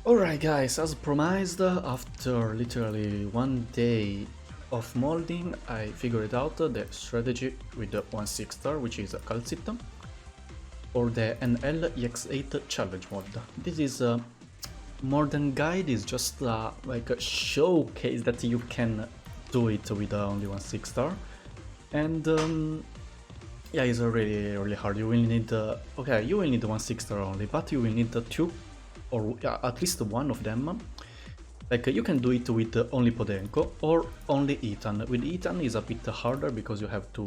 Alright guys, as promised, after literally 1 day of molding, I figured out the strategy with the 1/6 star, which is a Calcit, for the NL-EX-8 challenge mod. This is more than guide, is just like a showcase that you can do it with only 1/6 star. And yeah, it's really hard. You will need, okay, you will need 1/6 star only, but you will need two or at least one of them. Like you can do it with only Podenko or only Ethan. With Ethan is a bit harder because you have to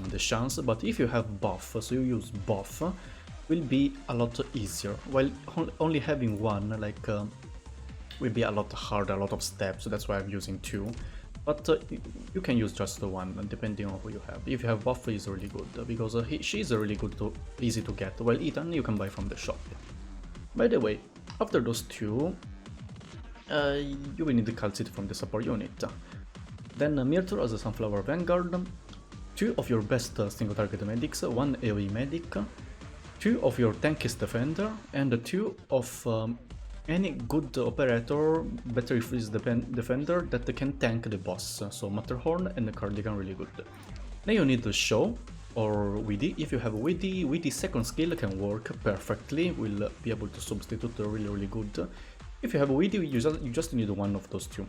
the chance, but if you have buff, so you use buff, will be a lot easier. While only having one, like, will be a lot harder, a lot of steps. So that's why I'm using two. But you can use just the one, depending on who you have. If you have buff, is really good because she's really good to easy to get. While Ethan you can buy from the shop. By the way, after those two, you will need the Calcit from the support unit. Then Myrtle as a Sunflower Vanguard, two of your best single target medics, one AoE medic, two of your tankiest defender, and two of any good operator, better if it's the defender, that can tank the boss. So Matterhorn and the Cardigan really good. Then you need the Show or Widdy. If you have Widdy, Widdy's second skill can work perfectly, will be able to substitute really good. If you have Widdy, you just need one of those two,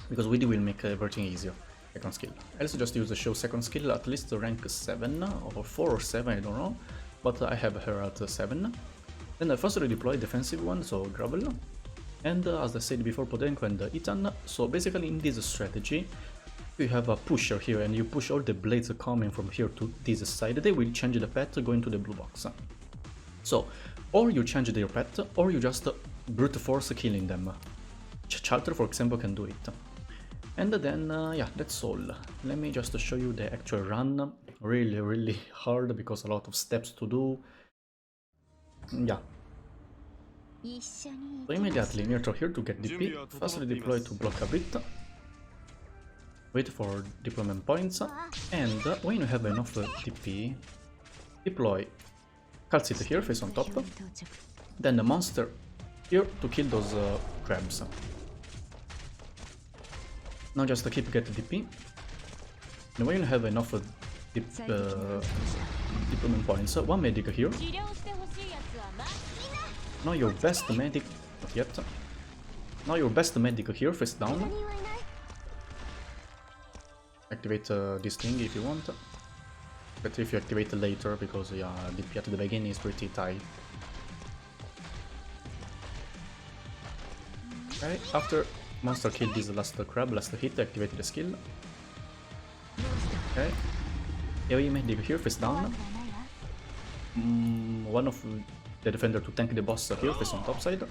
because Widdy will make everything easier. Second skill. I also just use the Show second skill at least rank 7 or 4 or 7, I don't know, but I have her at 7. Then I first redeploy defensive one, so Gravel, and as I said before, Podenko and Ethan. So basically in this strategy, you have a pusher here and you push all the blades coming from here to this side, they will change the path going to the blue box. So, or you change their path, or you just brute force killing them. Chalter, for example, can do it. And then, yeah, that's all. Let me just show you the actual run. Really hard because a lot of steps to do. Yeah. So immediately Nearl here to get DP, fastly deploy to block a bit. Wait for deployment points, and when you have enough DP, deploy Calcit here, face on top, then the monster here to kill those crabs. Now just keep get DP, and when you have enough deployment points, one medic here. Now your best medic, not yet. Now your best medic here, face down. Activate this thing if you want, but if you activate it later, because yeah, DP at the beginning is pretty tight. Okay, after monster killed this last crab, last hit, activate the skill. Okay, AoE medic here, face down. One of the defender to tank the boss here, face on top side.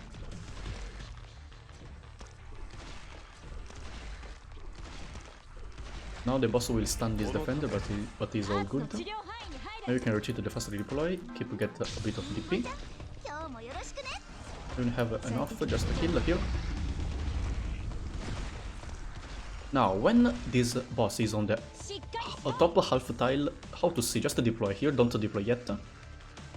Now the boss will stun this defender, but he's all good. Now you can retreat to the fast redeploy, keep to get a bit of DP. You don't have enough, just a kill here. Now, when this boss is on the top half tile, how to see? Just deploy here, don't deploy yet.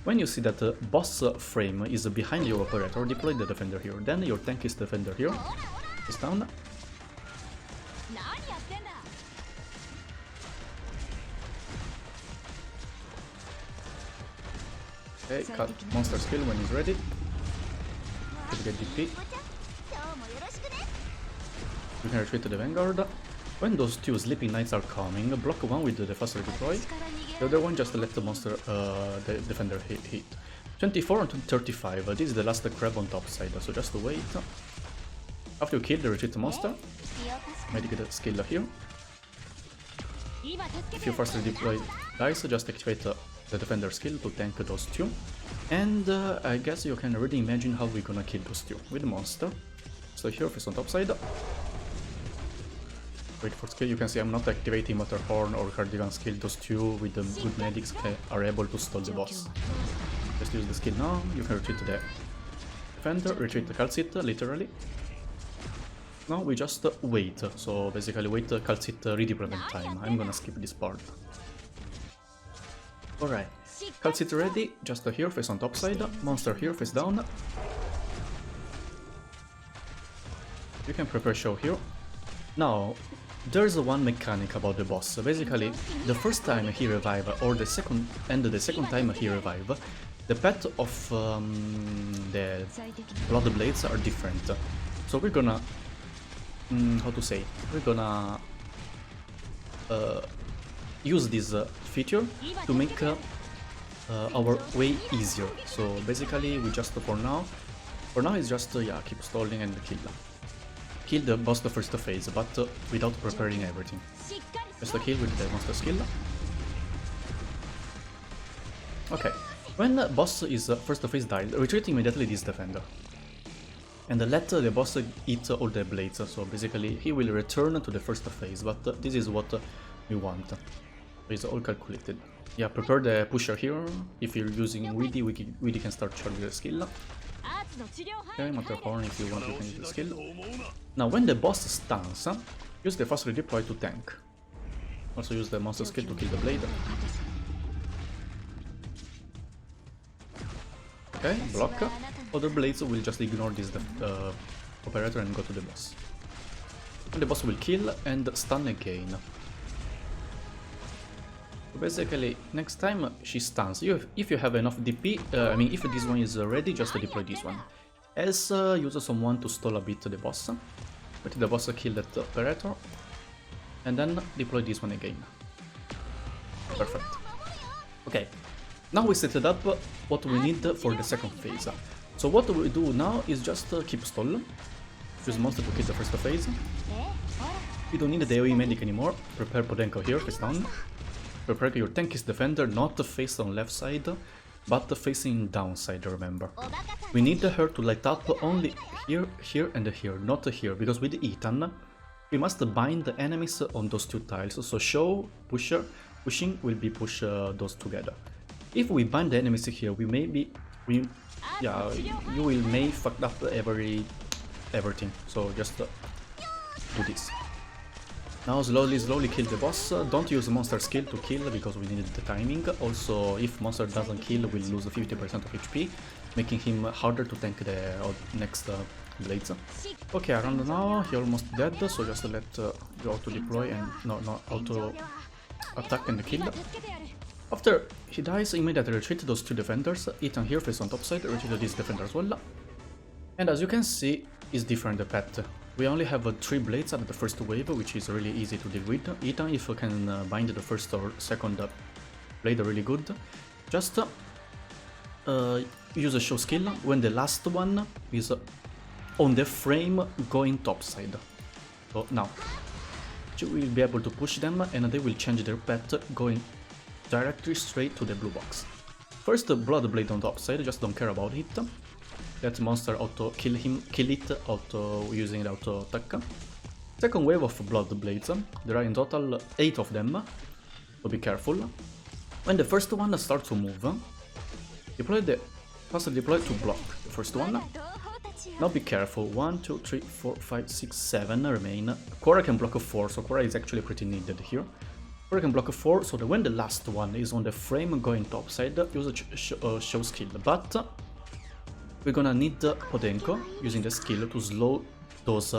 When you see that the boss frame is behind your operator, deploy the defender here. Then your tank is defender here, is down. Okay, cut monster skill when he's ready. To get DP. You can retreat to the Vanguard. When those two Sleeping Knights are coming, block one with the faster deploy. The other one just let the monster, the defender hit. 24 and 35. This is the last crab on top side, so just wait. After you kill the retreat monster, medic the skill here. If you faster deploy dice, just activate the defender skill to tank those two. And I guess you can already imagine how we're gonna kill those two with the monster. So here, face on top side. Wait for skill, you can see I'm not activating Matterhorn or Cardigan skill. Those two with the good medics are able to stall the boss. Just use the skill now, you can retreat to the defender, retreat the Calcit, literally. Now we just wait, so basically wait Calcit redeployment time. I'm gonna skip this part. Alright, Calcit ready, just here, face on top side, monster here, face down. You can prepare show here. Now, there's one mechanic about the boss. Basically, the first time he revive or the second time he revive, the path of the blood blades are different. So we're gonna how to say? We're gonna use this feature to make our way easier. So basically, we just for now it's just yeah, keep stalling and kill the boss the first phase, but without preparing everything. Just a kill with the monster skill. Okay, when the boss is first phase died, retreat immediately this defender. And let the boss eat all the blades, so basically he will return to the first phase, but this is what we want. It's all calculated. Yeah, prepare the pusher here. If you're using Weedy can start charging the skill. Okay, Matterhorn if you want you can use the skill. Now when the boss stuns, use the fast redeploy to tank. Also use the monster skill to kill the blade. Okay, block. Other blades will just ignore this operator and go to the boss. And the boss will kill and stun again. So basically, next time she stuns. If you have enough DP, I mean if this one is ready, just deploy this one. Else, use someone to stall a bit the boss. Let the boss kill that operator. And then deploy this one again. Perfect. Okay. Now we set it up what we need for the second phase. So what we do now is just keep stall. Use monster to kill the first phase. We don't need the AoE medic anymore. Prepare Podenko here, face down. Prepare your tank is defender, not face on left side, but facing downside, remember. We need her to light up only here, here and here, not here, because with Ethan, we must bind the enemies on those two tiles. So show, pusher, pushing will be push those together. If we bind the enemies here, we you will may fuck up everything. So just do this. Now slowly kill the boss. Don't use monster skill to kill because we need the timing. Also, if monster doesn't kill, we'll lose 50% of HP, making him harder to tank the next blades. Okay, around now he almost dead, so just let go auto deploy and no auto attack and kill. After he dies, immediately retreat those two defenders. Ethan here face on top side, retreat this defender as well. And as you can see, it's different the path. We only have 3 blades at the first wave, which is really easy to deal with. Ethan, if you can bind the first or second blade really good, just use a show skill when the last one is on the frame going topside. So now, you will be able to push them and they will change their path going directly straight to the blue box. First blood blade on topside, just don't care about it. Let monster auto kill it auto using the auto attack. Second wave of blood blades, there are in total 8 of them, so be careful. When the first one starts to move, fast deploy to block the first one. Now be careful, 1, 2, 3, 4, 5, 6, 7 remain. Korra can block a 4, so Korra is actually pretty needed here. Korra can block a 4, so that when the last one is on the frame going topside, use a show skill. But we're gonna need Podenko using the skill to slow those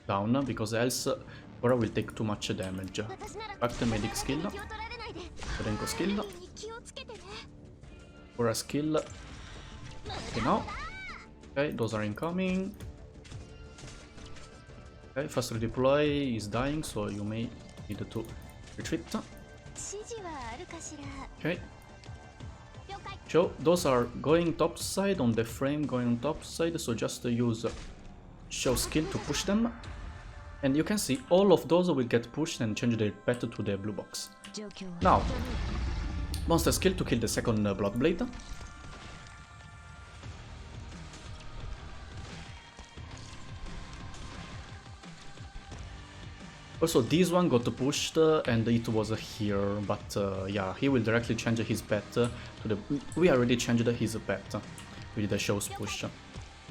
down, because else Korra will take too much damage. Back the medic skill, Podenko skill, Korra skill. Okay, now. Okay, those are incoming. Okay, fast redeploy is dying, so you may need to retreat. Okay. So those are going top side on the frame, going on top side, so just use show skill to push them. And you can see all of those will get pushed and change their path to the blue box. Now, monster skill to kill the second blood blade. Also, this one got pushed and it was here, but yeah, he will directly change his path to the... We already changed his path with the show's push.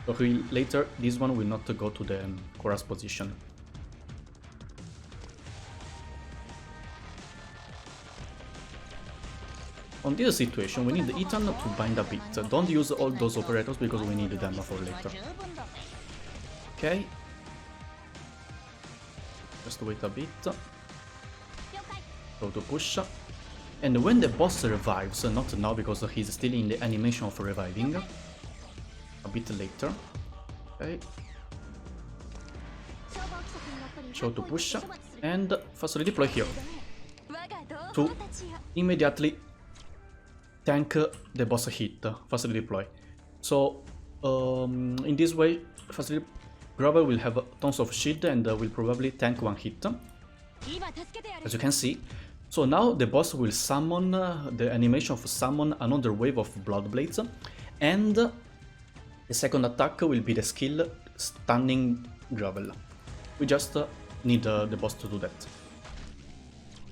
So later, this one will not go to the Korra's position. On this situation, we need Ethan to bind a bit. Don't use all those operators because we need them for later. Okay, Just wait a bit. Go to push. And when the boss revives, not now because he's still in the animation of reviving, a bit later. Okay. Show to push and fast redeploy here to immediately tank the boss hit. Fast redeploy. So in this way, fast Grover will have tons of shield and will probably tank one hit, as you can see. So now the boss will summon the animation of summon another wave of blood blades, and the second attack will be the skill stunning Gravel. We just need the boss to do that.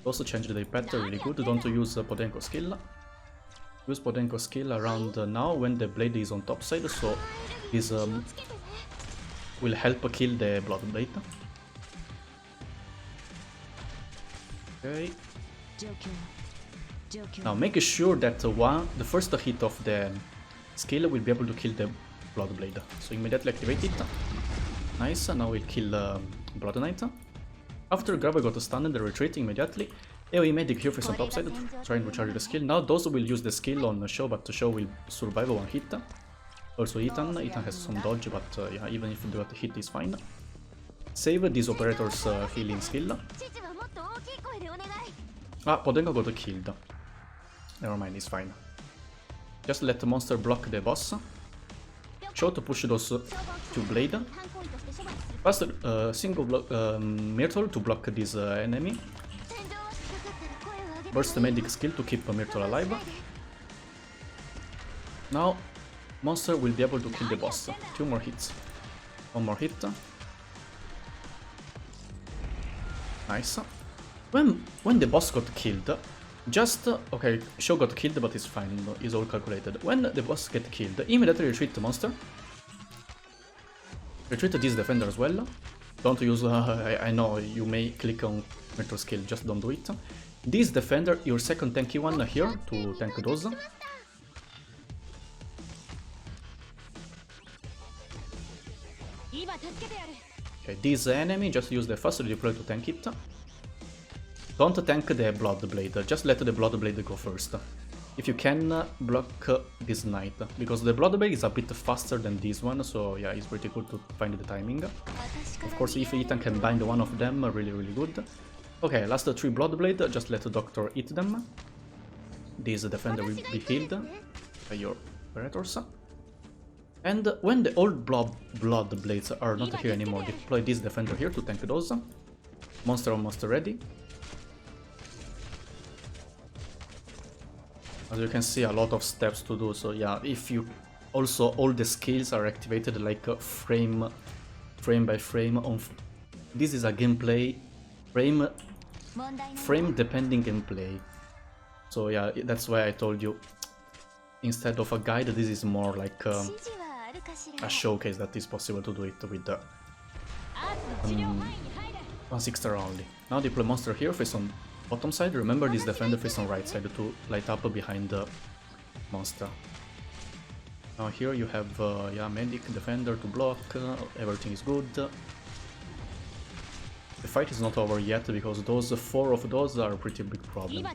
Also change the pattern really good. Don't use Podenko skill. Use Podenko skill around now when the blade is on top side, so this will help kill the blood blade. Okay. Now make sure that the first hit of the skill will be able to kill the blood blade. So immediately activate it. Nice. Now we'll kill Blood Knight. After Grabber got stunned, they retreat immediately. AoE medic here face on top side, try and recharge the skill. Now those will use the skill on Show, but Show will survive one hit. Also Ethan has some dodge, but yeah, even if the hit is fine. Save this operator's healing skill. Ah, Podenko got killed. Never mind, it's fine. Just let the monster block the boss. Show to push those two blade. Fast single block Myrtle to block this enemy. Burst the medic skill to keep Myrtle alive. Now monster will be able to kill the boss. 2 more hits. 1 more hit. Nice. When the boss got killed, just okay, Show got killed, but it's fine, it's all calculated. When the boss get killed, immediately retreat the monster. Retreat this defender as well. Don't use I know you may click on Myrtle skill, just don't do it. This defender, your second tanky one here to tank those. Okay, this enemy, just use the fast redeploy to tank it. Don't tank the blood blade, just let the blood blade go first. If you can, block this knight, because the blood blade is a bit faster than this one, so yeah, it's pretty good to find the timing. Of course, if Ethan can bind one of them, really good. Okay, last 3 blood blade, just let the doctor eat them. This defender will be healed by your operators. And when the old blood blades are not here anymore, deploy this defender here to tank those. Monster almost ready. As you can see, a lot of steps to do, so yeah, if you also all the skills are activated like frame by frame on this is a gameplay frame depending gameplay. So yeah, that's why I told you instead of a guide, this is more like a showcase that is possible to do it with the 1/6 only. Now deploy monster here face on bottom side. Remember this defender face on right side to light up behind the monster. Now here you have yeah, medic, defender to block, everything is good. The fight is not over yet because those 4 of those are a pretty big problem.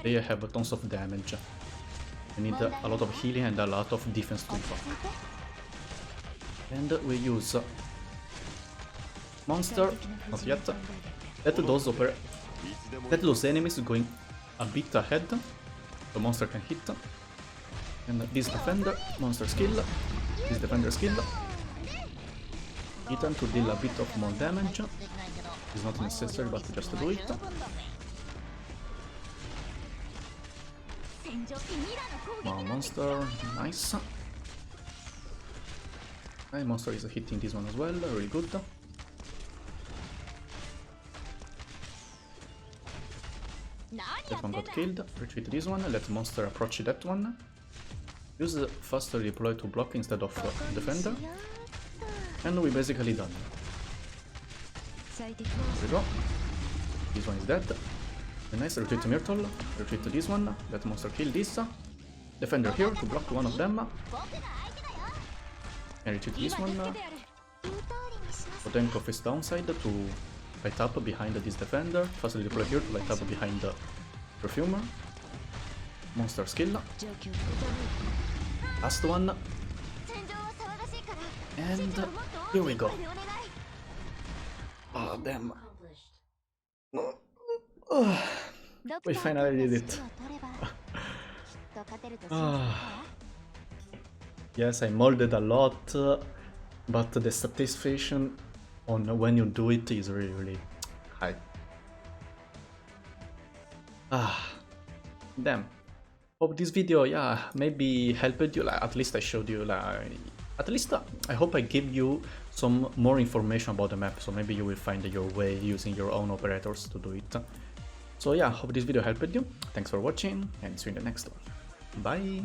They have tons of damage. We need a lot of healing and a lot of defense to block. And we use monster, not yet. Let those enemies going a bit ahead, the monster can hit. And this defender, monster skill, this defender skill. Ethan to deal a bit of more damage. It's not necessary, but just to do it. Wow, monster, nice. Okay, monster is hitting this one as well, really good. That one got killed, retreat this one, let monster approach that one. Use the faster deploy to block instead of defender. And we're basically done. There we go. This one is dead. Nice, retreat to Myrtle, retreat to this one, let monster kill this. Defender here to block one of them. And retreat to this one. Podenko face downside to light up behind this defender, fastly deploy here to light up behind the perfumer. Monster skill. Last one. And here we go. Oh damn. We finally did it. Yes, I molded a lot, but the satisfaction on when you do it is really high. Damn. Hope this video, yeah, maybe helped you. Like, at least I showed you, like, at least I hope I give you some more information about the map, so maybe you will find your way using your own operators to do it. So yeah, hope this video helped you. Thanks for watching, and see you in the next one. Bye!